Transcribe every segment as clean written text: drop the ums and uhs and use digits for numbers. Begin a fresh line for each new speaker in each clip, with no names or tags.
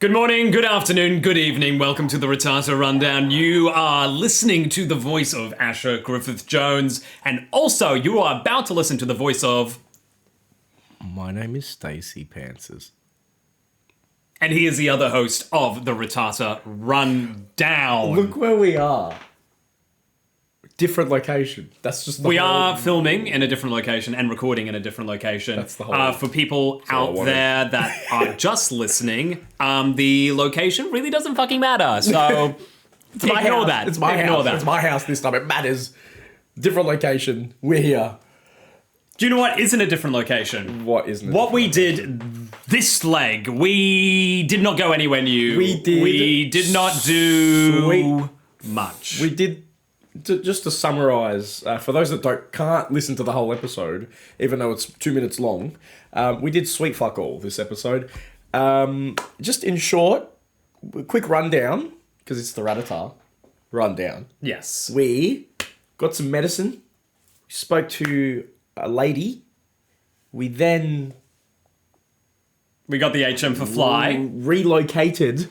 Good morning, good afternoon, good evening. Welcome to the Rattata Rundown. You are listening to the voice of Asher Griffith-Jones, and also you are about to listen to the voice of...
My name is Stacey Pantsers.
And he is the other host of the Rattata Rundown.
Look where we are. Different location. That's just the
We
whole...
are filming in a different location and recording in a different location.
That's the whole...
For people out there that are just listening, the location really doesn't fucking matter. So ignore that.
It's my house. It's my house this time. It matters. Different location. We're here.
Do you know what isn't a different location?
What isn't?
What we did this leg, we did not go anywhere new. We did not do much.
We did. Just to summarise, for those that can't listen to the whole episode, even though it's 2 minutes long, we did sweet fuck all this episode. Just in short, quick rundown, because it's the Rattata rundown.
Yes.
We got some medicine, spoke to a lady, we then...
We got the HM for fly.
Relocated...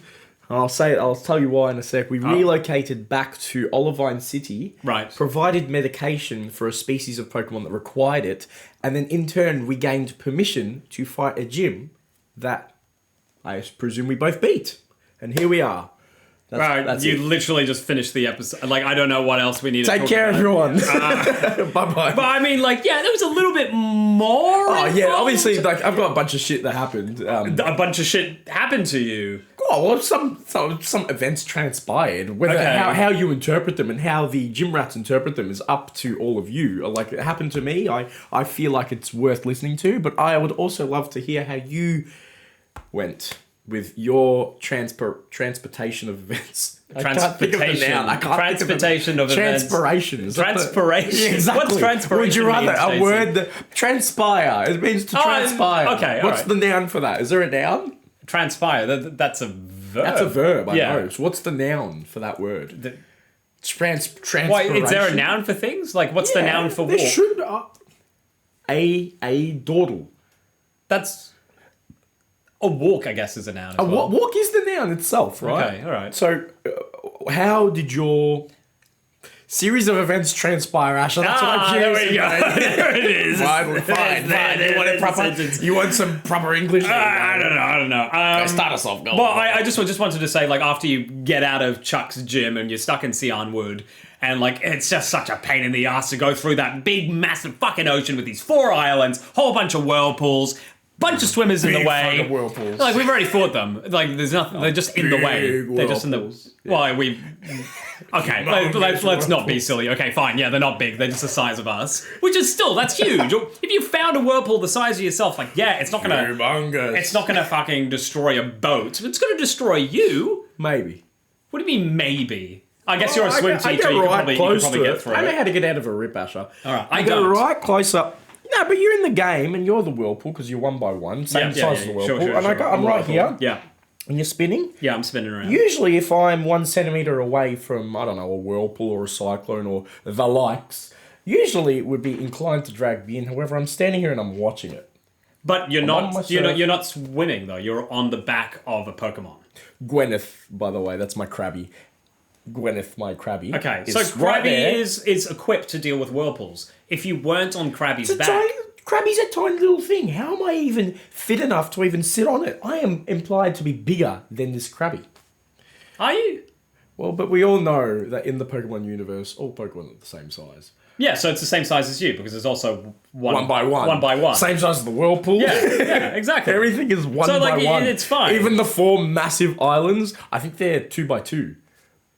I'll tell you why in a sec. We relocated back to Olivine City.
Right.
Provided medication for a species of Pokemon that required it. And then in turn, we gained permission to fight a gym that I presume we both beat. And here we are. That's
you
it.
Literally just finished the episode. Like, I don't know what else we need to
Take
talk
care,
about.
everyone. Bye-bye.
But I mean, like, yeah, there was a little bit more.
Oh, yeah,
involved.
obviously, like, I've got a bunch of shit that happened.
A bunch of shit happened to you.
Oh, well, some events transpired. Whether how you interpret them and how the gym rats interpret them is up to all of you. Like, it happened to me. I feel like it's worth listening to, but I would also love to hear how you went with your transportation of events.
Transportation of events.
Transpiration.
Transpiration.
Yeah, exactly.
What's transpiration?
Would you rather
mean,
a
Stacey?
word that transpire? It means to transpire.
Okay,
What's
alright.
the noun for that? Is there a noun?
Transpire. That's a verb.
That's a verb, I
Yeah.
know. So what's the noun for that word? Transpiration.
Why, is there a noun for things? Like, what's the noun for walk?
There should a dawdle.
That's... A walk, I guess, is a noun as well.
Walk is the noun itself, right?
Okay, alright.
So, how did your series of events transpire, Asher? That's what I'm
there
curious
we go.
about.
There it is.
Fine. You want some proper English?
I don't know.
Start us off. Go
Well,
on.
I just wanted to say, like, after you get out of Chuck's gym and you're stuck in Sion Wood, and, like, it's just such a pain in the ass to go through that big, massive fucking ocean with these 4 islands, whole bunch of whirlpools, bunch of swimmers in the
Big
way.
fucking whirlpools.
Like, we've already fought them. Like, there's nothing. They're just in the way. They're just in the.
whirlpools.
Well, we. Okay, let's not be silly. Okay, fine. Yeah, they're not big. They're just the size of us, which is still that's huge. If you found a whirlpool the size of yourself, like, yeah, it's not gonna.
Humongous.
It's not gonna fucking destroy a boat. It's gonna destroy you.
Maybe.
What do you mean maybe? I guess you're a swim
I
teacher.
get
You could
right
probably
close
get
to it.
through
I know
it.
how to get out of a rip, Asher.
All right,
I
I
go
don't.
right close up. No, but you're in the game and you're the whirlpool because you're 1 by 1, same size as the whirlpool.
Sure,
and I'm right here,
Yeah,
and you're spinning.
yeah, I'm spinning around.
Usually, if I'm 1 centimeter away from, I don't know, a whirlpool or a cyclone or the likes, usually it would be inclined to drag me in. However, I'm standing here and I'm watching it.
But you're
on
not.
myself.
You're not swimming though. You're on the back of a Pokemon.
Gwyneth, by the way, that's my Krabby. Gwyneth, my Krabby.
Okay,
is
so
right
Krabby
there.
is equipped to deal with whirlpools. If you weren't on Krabby's
It's a
back,
Krabby's a tiny little thing. How am I even fit enough to even sit on it? I am implied to be bigger than this Krabby.
are you?
Well, but we all know that in the Pokemon universe, all Pokemon are the same size.
Yeah, so it's the same size as you because there's also one
by one.
1 by 1.
Same size as the whirlpool.
Yeah, exactly.
Everything is one
So, like,
by one.
it's fine.
Even the 4 massive islands, I think they're 2 by 2.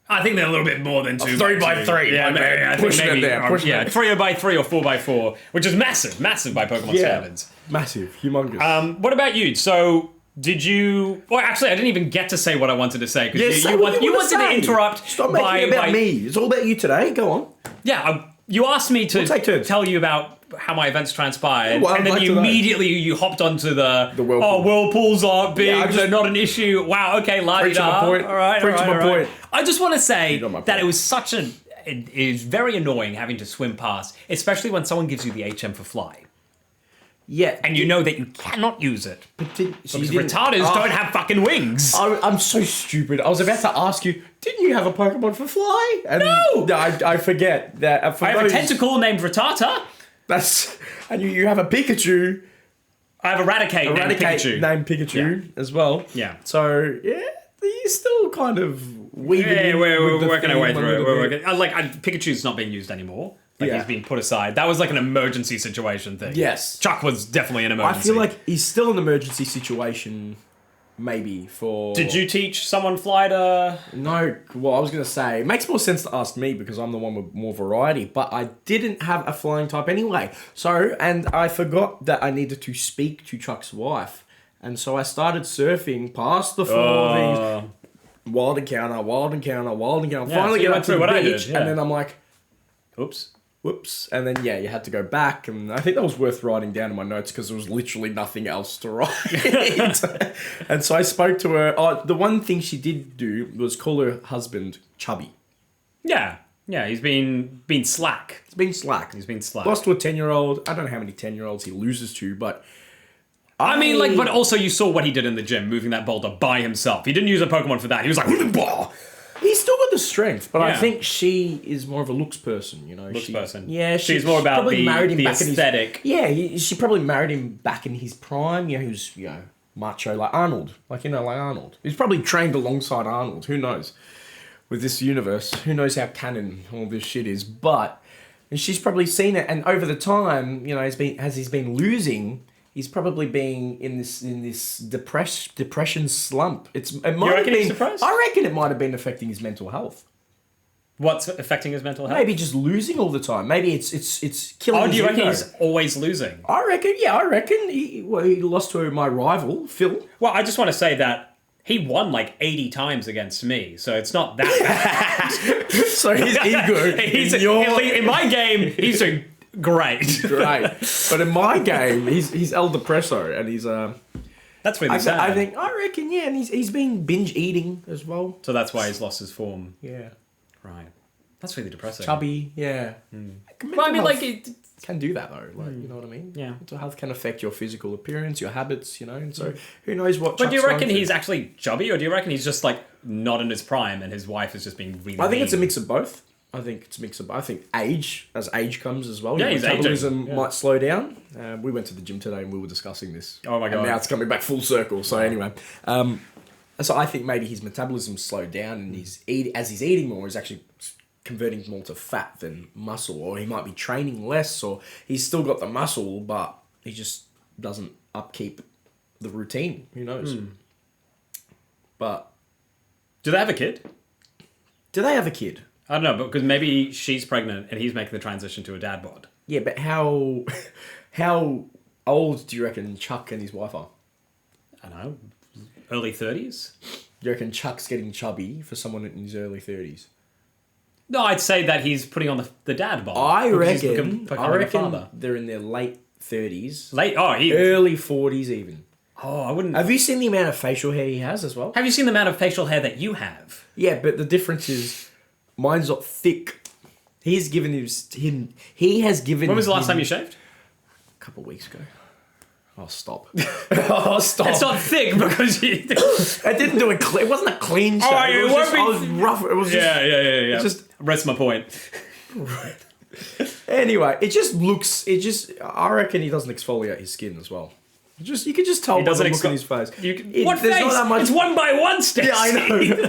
I think they're a little bit more than 2
3
by
by
2.
3.
Yeah,
my
maybe,
bad.
I think
Pushing it
maybe,
there. Pushing
yeah,
it.
3 by 3 or 4 by 4, which is massive by Pokemon standards.
Massive. Humongous.
What about you? So, did you... Well, actually, I didn't even get to say what I wanted to say. Because
say
you
what you
wanted
wanna
to
say.
interrupt
Stop making it about me. It's all about you today. Go on.
Yeah, you asked me to
We'll take turns.
tell you about how my events transpired,
Well, I'd
and then
like
you
to know.
immediately you hopped onto the
whirlpool.
Oh, whirlpools aren't big,
Yeah, I just-
they're not an issue. Wow, okay,
Preaching my point.
All right,
Preaching my point.
I just want to say
got my
that
point.
it was such a... It is very annoying having to swim past, especially when someone gives you the HM for fly.
Yeah.
And you know that you cannot use it.
But
Because Rattatas don't have fucking wings.
I'm so stupid. I was about to ask you, didn't you have a Pokemon for Fly? And
No!
I forget that.
I have a tentacle named Rattata.
And you have a Pikachu.
I have Eradicate
named Pikachu as well.
Yeah.
So, yeah, you're still kind of weaving in
we're
with the
working our way
theme a
through it.
little
We're
bit.
working. Pikachu's not being used anymore. Like,
Yeah.
he's been put aside. That was like an emergency situation thing.
Yes.
Chuck was definitely an
I
emergency.
feel like he's still an emergency situation, maybe, for...
Did you teach someone fly to...
No, well, I was going to say, it makes more sense to ask me because I'm the one with more variety, but I didn't have a flying type anyway. So, and I forgot that I needed to speak to Chuck's wife. And so I started surfing past the four things. Wild encounter. Finally
so you
get
went
up to
through
the
what I
beach,
did, yeah.
and then I'm like,
Oops.
whoops. And then, yeah, you had to go back. And I think that was worth writing down in my notes because there was literally nothing else to write. And so I spoke to her. Oh, the one thing she did do was call her husband Chubby.
Yeah. Yeah, he's been slack.
He's been slack.
He's been slack.
Lost to a 10-year-old. I don't know how many 10-year-olds he loses to, but...
I mean, like, but also you saw what he did in the gym, moving that boulder by himself. He didn't use a Pokemon for that. He was like, "Blah."
He's still got the strength, but I
Yeah.
think she is more of a looks person, you know.
Looks person.
Yeah,
She's more about
probably married him
the
back in his-
aesthetic.
Yeah, she probably married him back in his prime. You know, he was, macho like Arnold. Like Arnold. He's probably trained alongside Arnold. Who knows? With this universe, who knows how canon all this shit is. But and she's probably seen it, and over the time, as he's been losing, he's probably been in this depression slump. It might have
reckon he's
been.
depressed?
I reckon it might have been affecting his mental health.
What's affecting his mental health?
Maybe just losing all the time. Maybe it's killing.
Oh,
his
do you reckon
ego.
he's always losing?
I reckon he lost to my rival Phil.
Well, I just want to say that he won like 80 times against me, so it's not that bad.
So his ego.
in my game, he's doing great.
Great, but in my game, he's El Depresso, and he's
That's really sad.
I reckon, yeah, and he's been binge eating as well.
So that's why he's lost his form.
Yeah,
Right. That's really depressing.
chubby. Yeah.
Well, I mean, like,
Can do that though, like you know what I mean.
Yeah.
Mental health can affect your physical appearance, your habits, and so who knows what.
but do you
Chuck's
reckon
going
he's
through.
actually chubby, or do you reckon he's just like not in his prime and his wife is just being really?
I think it's a
mean?
mix of both. I think age comes as well.
Yeah,
your
he's
metabolism
aging. Yeah.
might slow down. We went to the gym today and we were discussing this.
Oh my God.
And now it's coming back full circle. So anyway, so I think maybe his metabolism slowed down and he's eating more, he's actually converting more to fat than muscle, or he might be training less, or he's still got the muscle, but he just doesn't upkeep the routine. Who knows? But
Do they have a kid?
do they have a kid?
I don't know, because maybe she's pregnant and he's making the transition to a dad bod.
Yeah, but how old do you reckon Chuck and his wife are?
I don't know, early 30s?
Do you reckon Chuck's getting chubby for someone in his early 30s?
No, I'd say that he's putting on the dad bod.
I
because he's
reckon
becoming a father.
they're in their late 30s.
Early.
Early 40s even.
Oh, I wouldn't.
Have you seen the amount of facial hair he has as well?
Have you seen the amount of facial hair that you have?
Yeah, but the difference is mine's not thick. He has given
When was the last time you shaved?
A couple of weeks ago. Oh, stop. Oh, stop.
It's not thick because you.
I didn't do it wasn't a clean shave.
Oh, it won't be-
I was rough. It was just...
Yeah.
just-
Rest my point.
Anyway, I reckon he doesn't exfoliate his skin as well. You can just tell by the
doesn't
look on his face.
What
there's
face?
not that much-
It's 1 by 1 steps.
Yeah, I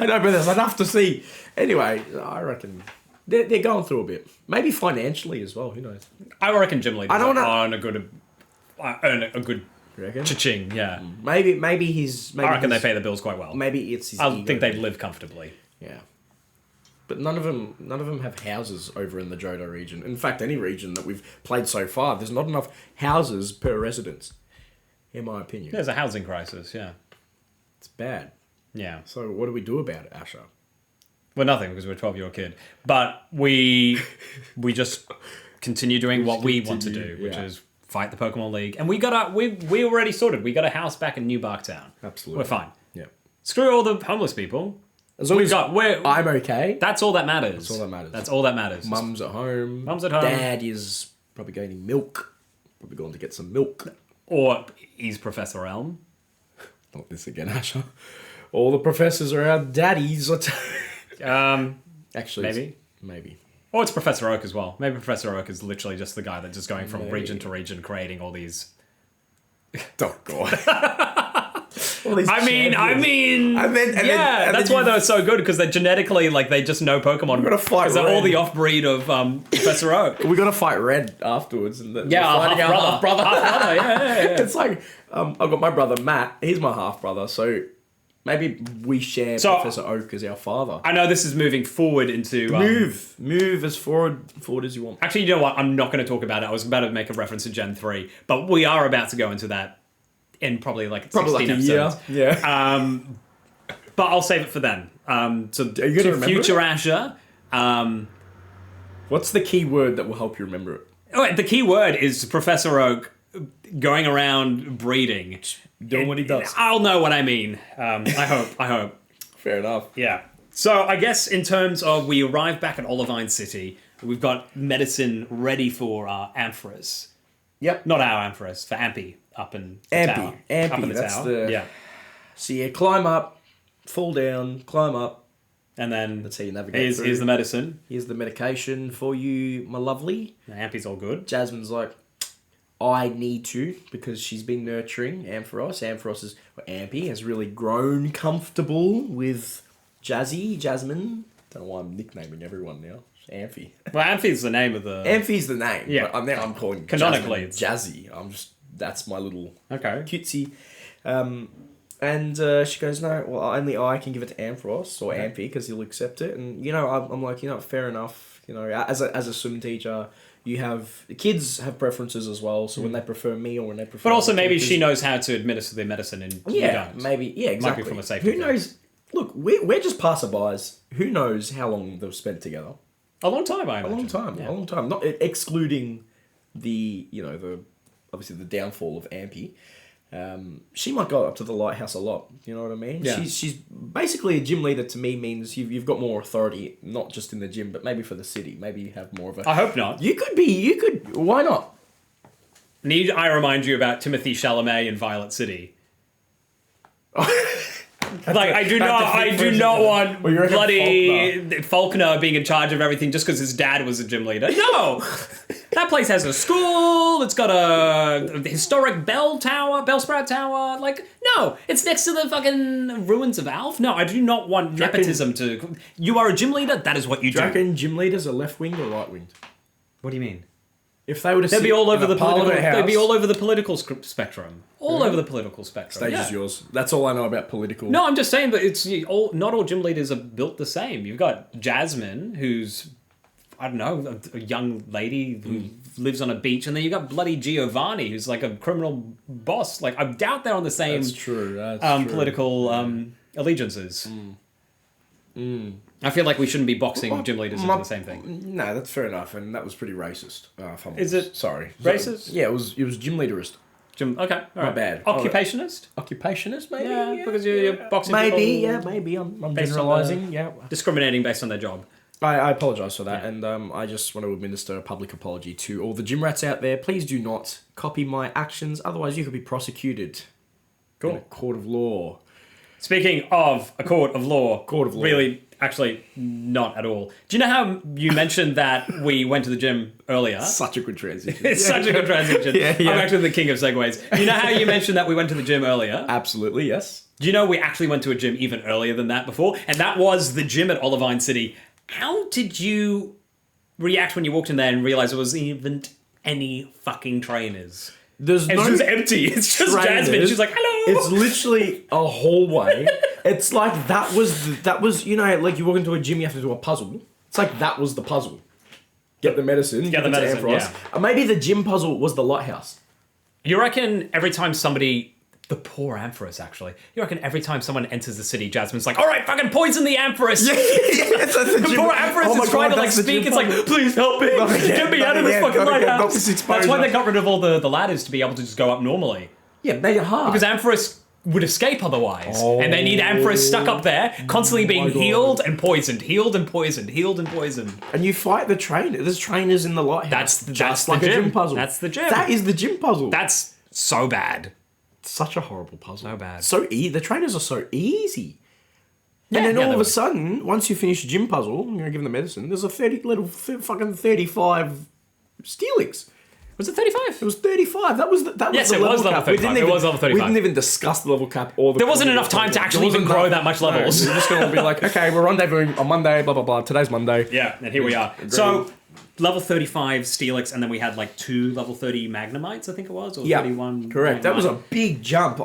know, but there's enough to see. Anyway, I reckon they're going through a bit. Maybe financially as well, who knows?
I reckon Jim Lee
I don't
earn a good
You reckon?
cha-ching, yeah.
Maybe he's...
I reckon they pay the bills quite well.
Maybe it's his
I
ego.
think they live comfortably.
Yeah. But none of them have houses over in the Johto region. In fact, any region that we've played so far, there's not enough houses per residence, in my opinion.
There's a housing crisis, yeah.
It's bad.
Yeah.
So what do we do about it, Asher?
Well, nothing, because we're a 12-year-old kid. But we just continue doing what we want to do, which is fight the Pokemon League. And we already sorted. We got a house back in New Barktown.
Absolutely.
We're fine.
Yeah.
Screw all the homeless people.
As long as
I'm
I'm okay.
That's all that matters.
That's all that matters.
Mum's at home.
Dad is probably going to milk. Probably going to get some milk.
Or he's Professor Elm.
Not this again, Asher. All the professors are our daddies. Actually, maybe.
Or it's Professor Oak as well. Maybe Professor Oak is literally just the guy that's just going from region to region, creating all these.
Oh God.
I mean, that's why they're so good, because they're genetically, like, they just know Pokemon.
We're gonna fight
because they're all the off-breed of Professor Oak.
We're gonna fight Red afterwards, and
half brother. Yeah.
It's like I've got my brother Matt. He's my half brother, so maybe we share Professor Oak as our father.
I know this is moving forward into
move as forward as you want.
Actually, you know what? I'm not going to talk about it. I was about to make a reference to Gen 3, but we are about to go into that in probably 16 episodes.
Yeah.
But I'll save it for then. So
are you gonna
future Asher.
What's the key word that will help you remember it?
Oh, the key word is Professor Oak going around breeding.
Doing what he does.
I'll know what I mean. I hope.
Fair enough.
Yeah. So I guess in terms of, we arrive back at Olivine City. We've got medicine ready for our Ampharis.
Yep.
Not our Ampharis, for Ampy up in the tower.
Ampy,
up in the
that's
tower. Yeah.
So you climb up, fall down, climb up.
And then
that's how you navigate through.
Here's the medicine.
Here's the medication for you, my lovely.
Ampy's all good.
Jasmine's like, I need to, because she's been nurturing Ampharos. Ampy has really grown comfortable with Jasmine. Don't know why I'm nicknaming everyone now. It's Amphy.
Well, Amphy's the name of the...
Amphy's the name.
Yeah.
But now I'm calling
canonically
Jazzy. That's my little cutesy. And she goes, no, well, only I can give it to Ampharos or Ampy, because he'll accept it. And, I'm like, fair enough. As a swim teacher, kids have preferences as well. So when they prefer me or when they prefer...
But also maybe she knows how to administer their medicine and you don't.
Maybe. Yeah, exactly.
Might be from a safety
Who knows? Look, we're just passerbys. Who knows how long they've spent together?
A long time, I imagine.
A long time. Not excluding the obviously the downfall of Ampy. She might go up to the lighthouse a lot. You know what I mean?
Yeah.
She's basically a gym leader. To me means you've got more authority, not just in the gym, but maybe for the city. Maybe you have more of a...
I hope not.
You could. Why not?
Need I remind you about Timothy Chalamet in Violet City? I do not want bloody Faulkner being in charge of everything just because his dad was a gym leader. No! That place has a school, it's got a historic Bellsprout Tower. No, it's next to the fucking ruins of Alf. No, I do not want nepotism to... You are a gym leader, that is what you do.
Do you reckon gym leaders are left-winged or right-winged?
What do you mean?
If they were to
they'd be all over the political
house,
they'd be all over the political spectrum. Over the political spectrum.
Stage is yours. That's all I know about political.
No, I'm just saying that not all gym leaders are built the same. You've got Jasmine, who's, I don't know, a young lady who lives on a beach, and then you've got bloody Giovanni, who's like a criminal boss. I doubt they're on the same
That's true.
political allegiances. I feel like we shouldn't be boxing gym leaders into the same thing.
No, that's fair enough, and that was pretty racist.
Is it?
Sorry.
Racist?
Yeah, it was gym leaderist.
Okay, all right.
Not bad.
Occupationist?
Occupationist, maybe?
Yeah, because you're boxing
maybe,
people...
Maybe. I'm generalising,
discriminating based on their job.
I apologise for that, and I just want to administer a public apology to all the gym rats out there. Please do not copy my actions, otherwise you could be prosecuted in a court of law.
Speaking of a court of law, really, actually, not at all. Do you know how you mentioned that we went to the gym earlier?
Such a good transition.
It's such a good transition. I'm actually the king of segues. Do you know how you mentioned that we went to the gym earlier?
Absolutely, yes.
Do you know we actually went to a gym even earlier than that before? And that was the gym at Olivine City. How did you react when you walked in there and realised there was even any fucking trainers?
It's
just empty. It's just trainers. Jasmine. She's like, hello.
It's literally a hallway. It's like that was you walk into a gym, you have to do a puzzle. It's like that was the puzzle. Get the medicine.
Get the medicine, yeah.
Maybe the gym puzzle was the lighthouse. You
reckon every time somebody... The poor Ampharis, actually. You reckon every time someone enters the city, Jasmine's like, all right, fucking poison the Ampharis. The poor Ampharis is trying to speak. It's like, please help me. Get me out of this fucking lighthouse. That's why they got rid of all the ladders to be able to just go up normally.
Yeah, made it hard.
Because Ampharis would escape otherwise. And they need Ampharis stuck up there, constantly being healed and poisoned, healed and poisoned, healed and poisoned.
And you fight the trainer. There's trainers in the lighthouse.
That's
like
the
a gym puzzle.
That's the gym.
That is the gym puzzle.
So bad.
Such a horrible puzzle.
So bad.
The trainers are so easey.
Yeah,
And then all
they
of
were.
a sudden, once you finish a gym puzzle, you're gonna give them the medicine. There's a fucking 35 Steelix.
Was it 35?
It was 35. That was the
Yes,
the
it was
level
level
cap. We
35.
didn't
It was level 35.
We didn't even discuss the level cap or the.
There wasn't enough time to actually even grow that much levels.
No, we're just gonna be like, okay, we're rendezvousing on Monday. Blah blah blah. Today's Monday.
Yeah, and here we are.
Agreed.
So, level 35 Steelix, and then we had like 2 level 30 Magnemites, I think it was, or 31.
Correct. That was a
Magnemite.
big jump.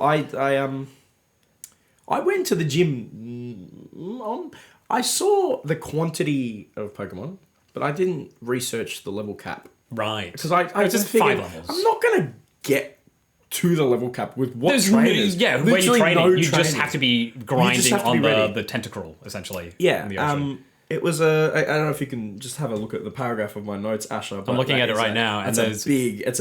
I went to the gym. I saw the quantity of Pokemon, but I didn't research the level cap
Right.
because I
It was just
figured,
5 levels.
I'm not gonna get to the level cap with what
There's
trainers.
yeah, when
Literally
you're training,
no
you just
training.
have to be grinding
have to
on
be ready.
the tentacruel, essentially.
Yeah.
in the ocean.
It was I don't know if you can just have a look at the paragraph of my notes, Asher.
I'm looking at it right now, and
It's
there's...
a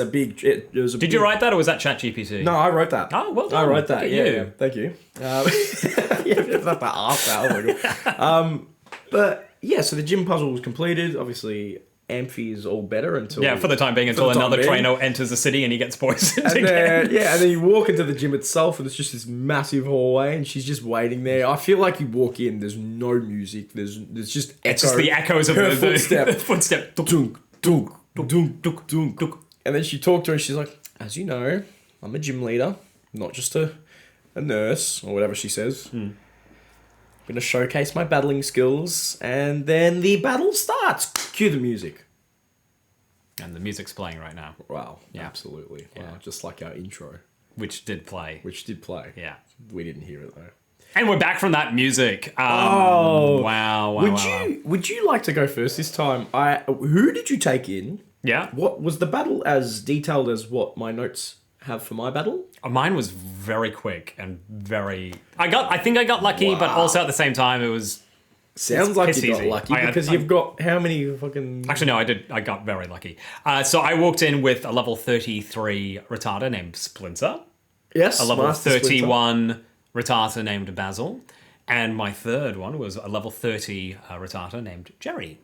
big. It was a
Did you write that, or was that ChatGPT?
No, I wrote that.
Oh, well
I
done.
wrote that.
Look at
Yeah,
you.
yeah, thank you. Yeah, that's the half that. Oh my god. But yeah, so the gym puzzle was completed. Obviously, Amphi is all better until
Yeah, for the time being,
for
until
the time
another
being.
trainer enters the city and he gets poisoned
And
again.
then you walk into the gym itself, and it's just this massive hallway, and she's just waiting there. I feel like you walk in, there's no music, there's just
It's just the echoes of
her
the
footstep.
footstep.
Dunk, dunk, dunk, dunk, dunk, dunk. And then she talked to her, and she's like, "As you know, I'm a gym leader, not just a nurse or whatever she says. I'm going to showcase my battling skills, and then the battle starts. Cue the music."
And the music's playing right now,
Wow,
Yeah.
absolutely.
Yeah.
Wow, just like our intro,
which did play.
which did play.
Yeah.
We didn't hear it though.
And we're back from that music.
Oh.
Wow.
Would you like to go first this time? Who did you take in?
Yeah.
What was the battle as detailed as what my notes have for my battle?
Mine was very quick and very... I think I got lucky, but
Wow.
also at the same time, it was...
Sounds like
piss
you got
easy.
lucky because you've got how many fucking...
Actually, no, I got very lucky. So I walked in with a level 33 Rattata named Splinter,
Yes,
a level
Master Splinter.
31 Rattata named Basil, and my third one was a level 30 Rattata named Jerry.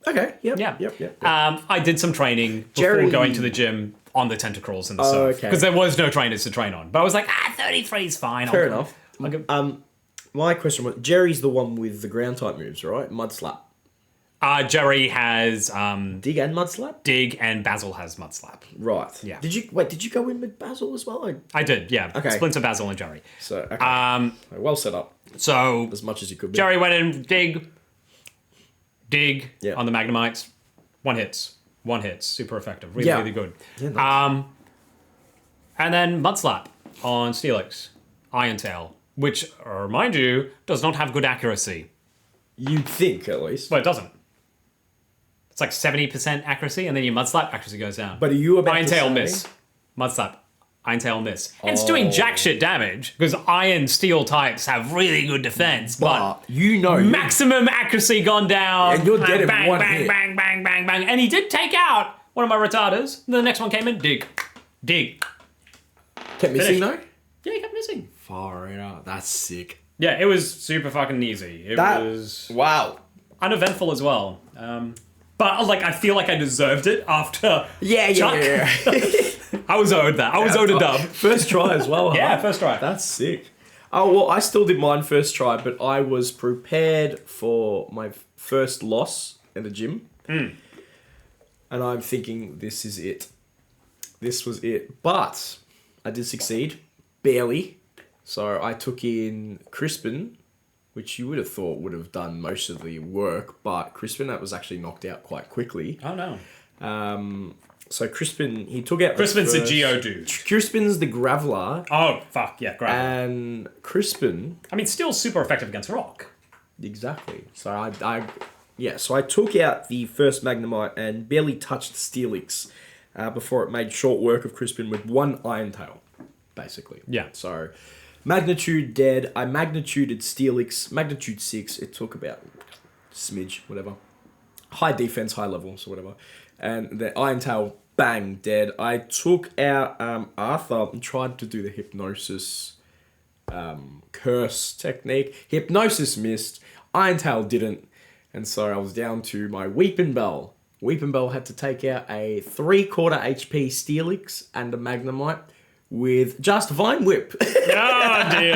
Okay, yep,
Yeah.
yep.
I did some training before
Jerry-
going to the gym on the tentacruels and the
Oh,
surf.
okay.
Because there was no trainers to train on. But I was like, 33 is fine.
Fair
I'll go.
enough.
I'll go.
My question was, Jerry's the one with the ground type moves, right? Mud slap.
Jerry has
Dig and mud slap?
Dig, and Basil has Mud Slap.
Right.
Yeah.
Did you go in with Basil as well?
I did, yeah.
Okay.
Splinter, Basil, and Jerry.
So, okay. Well set up.
So
As much as you could be.
Jerry went in, dig
Yeah.
on the Magnemites. One hits, super effective, really,
Yeah.
really good.
Yeah, nice.
And then Mud Slap on Steelix, Iron Tail, which, remind you, does not have good accuracy.
You'd think, at least.
Well, it doesn't. It's like 70% accuracy, and then your Mud Slap accuracy goes down.
But are you about
Iron
to
Tail
say-
miss. Mud Slap. Iron Tail miss. And it's doing jack shit damage, because Iron Steel types have really good defense, but
you know...
maximum accuracy gone down.
And you're dead in
bang,
one
bang,
hit.
bang, bang, bang, bang. And he did take out one of my retardas. The next one came in, dig.
Kept missing, though?
Yeah, he kept missing.
Far out. That's sick.
Yeah, it was super fucking easy. It was
Wow.
uneventful as well. But like, I feel like I deserved it after Chuck.
Yeah.
I was owed that. I was owed a dub.
First try as well, huh?
Yeah, first try.
That's sick. Oh, well, I still did mine first try, but I was prepared for my first loss in the gym. And I'm thinking, this is it. This was it. But I did succeed. Barely. So I took in Crispin, which you would have thought would have done most of the work, but Crispin, that was actually knocked out quite quickly.
Oh no.
So Crispin, he took out...
Crispin's
the
the
first-
Geodude.
Crispin's the Graveler,
Oh, fuck, yeah, great.
and Crispin...
I mean, still super effective against rock.
Exactly. So I took out the first Magnemite and barely touched Steelix before it made short work of Crispin with one Iron Tail, basically.
Yeah.
So Magnitude dead. I magnituded Steelix, Magnitude 6. It took about smidge, whatever. High defense, high level, so whatever. And the Iron Tail, bang, dead. I took out Arthur and tried to do the Hypnosis curse technique. Hypnosis missed. Iron Tail didn't. And so I was down to my Weeping Bell. Weeping Bell had to take out a 3/4 HP Steelix and a Magnemite with just Vine Whip.
Oh dear.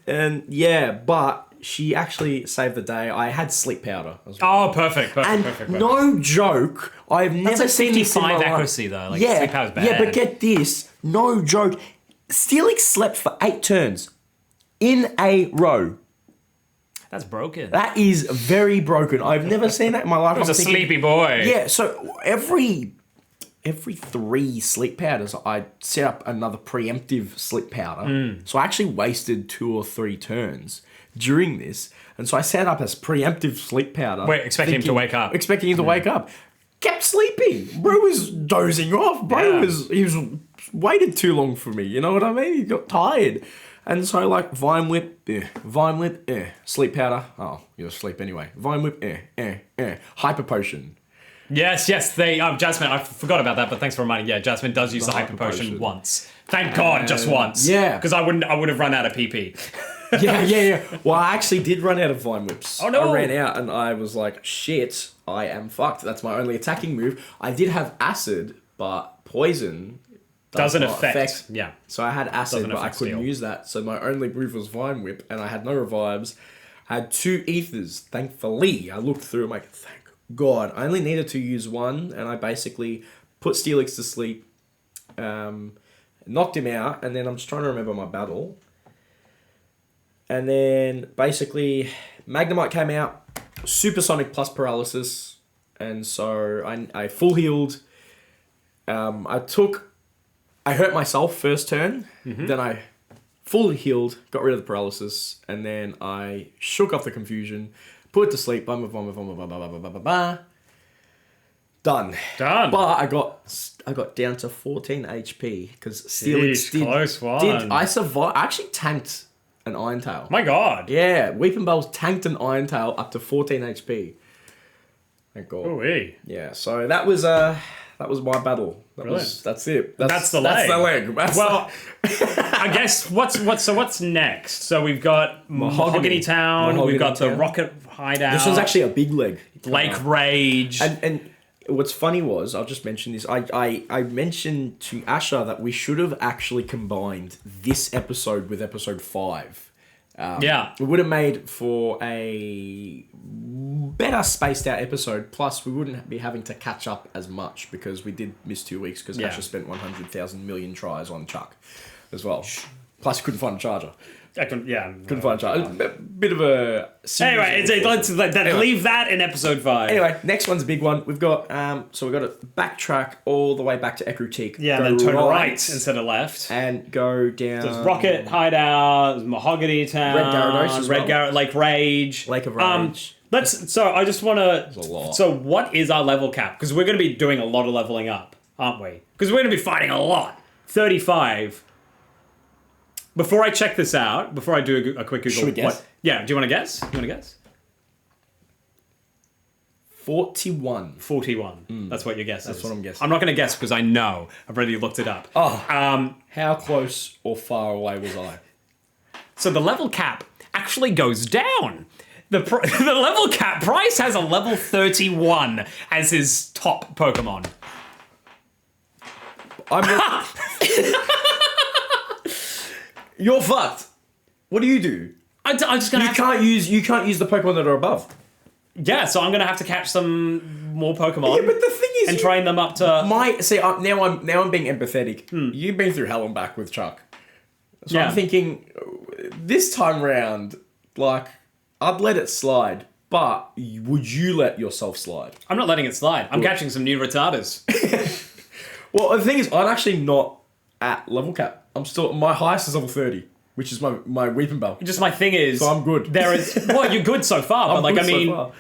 And yeah, but she actually saved the day. I had sleep powder as well.
Oh, perfect.
And no joke, I've never seen this in my
55
life.
accuracy though. Like sleep powder's bad.
Yeah, but get this, no joke. Steelix slept for 8 turns in a row.
That's broken.
That is very broken. I've never seen that in my life.
He was a sleepy boy.
Yeah, so every 3 sleep powders, I set up another preemptive sleep powder. So I actually wasted 2 or 3 turns during this. And so I set up as preemptive sleep powder.
Wait, expecting him to wake up.
Expecting him to wake up. Kept sleeping. Bro was dozing off. He was waited too long for me. You know what I mean? He got tired. And so like Vine Whip, sleep powder. Oh, you're asleep anyway. Vine Whip, Hyper Potion.
Yes. Jasmine, I forgot about that, but thanks for reminding. Yeah, Jasmine does use the hyper potion once. Thank God, just once.
Yeah.
Because I would have run out of PP.
Yeah. Well, I actually did run out of Vine Whips.
Oh, no.
I ran out and I was like, shit, I am fucked. That's my only attacking move. I did have Acid, but Poison
doesn't
not
affect. Yeah.
So I had Acid,
Doesn't
but I
affect
couldn't
steel.
use that. So my only move was Vine Whip, and I had no revives. I had 2 Ethers, thankfully. I looked through, I'm like, thank God. I only needed to use 1, and I basically put Steelix to sleep, knocked him out, and then I'm just trying to remember my battle. And then basically Magnemite came out, Supersonic plus Paralysis, and so I full healed. I hurt myself first turn, then I fully healed, got rid of the paralysis, and then I shook off the confusion, put it to sleep, done. But I got down to 14 HP because Steelix did.
Close one.
I survived. I actually tanked an Iron Tail.
My God.
Yeah, Weeping Bells tanked an Iron Tail up to 14 HP. Thank God.
Ooh-wee.
Yeah, so that was my battle. That's it.
That's the leg. Well, I guess what's next? So we've got Mahogany Town. We've got the Rocket Hideout.
This one's actually a big leg.
Lake Rage.
And what's funny was, I'll just mention this. I mentioned to Asher that we should have actually combined this episode with episode 5.
Yeah.
It would have made for a better spaced out episode. Plus, we wouldn't be having to catch up as much because we did miss 2 weeks because Asher spent 100,000 million tries on Chuck as well. Plus, he couldn't find a charger. Couldn't find a charger. A bit of a...
Anyway, let's leave that in episode 5.
Anyway, next one's a big one. We've got we've got to backtrack all the way back to Ekrutik.
Yeah, and then turn right instead of left.
And go down...
There's Rocket Hideout, there's Mahogany Town,
Red Gyarados as well.
Garrett, Lake Rage.
Lake of Rage.
So I just want to...
There's a lot.
So what is our level cap? Because we're going to be doing a lot of leveling up, aren't we? Because we're going to be fighting a lot. 35. Before I check this out, before I do a quick Google...
Should we guess?
Yeah, do you want to guess?
41.
41. That's what your guess is.
That's what I'm guessing.
I'm not going to guess because I know. I've already looked it up.
How close or far away was I?
So the level cap actually goes down. The level cap, Bryce has a level 31 as his top Pokemon.
You're fucked. What do you do?
I'm just gonna.
You can't use the Pokemon that are above.
Yeah, so I'm gonna have to catch some more Pokemon.
Yeah, but the thing is,
and train them up to.
Now I'm being empathetic. You've been through hell and back with Chuck, so I'm thinking this time round, like I'd let it slide, but would you let yourself slide?
I'm not letting it slide. I'm catching some new Rattatas.
Well, the thing is, I'm actually not at level cap. I'm still, my highest is level 30, which is my Weeping Bell.
Just my thing is,
so I'm good.
There is, well, you're good so far, but going through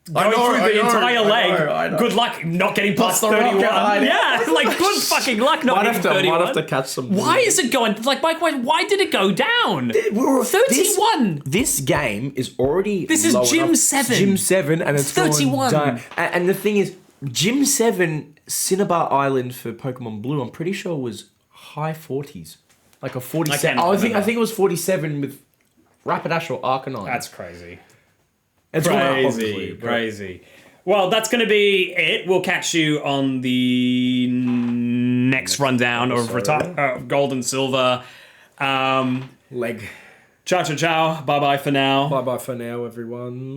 the entire leg, good luck not getting past 31. Yeah, like good fucking luck not getting 31.
Might have to catch some.
Why is it going, like, why did it go down? 31!
This game is already
This is Gym 7.
Gym 7, and it's
31.
Down. And the thing is, Gym 7, Cinnabar Island for Pokemon Blue, I'm pretty sure was high 40s. Like a 47. I think it was 47 with Rapidash or Arcanine.
That's crazy.
It's
crazy. Well, that's going to be it. We'll catch you on the next rundown of Gold and Silver.
Leg.
Ciao, ciao, ciao. Bye-bye for now.
Bye-bye for now, everyone.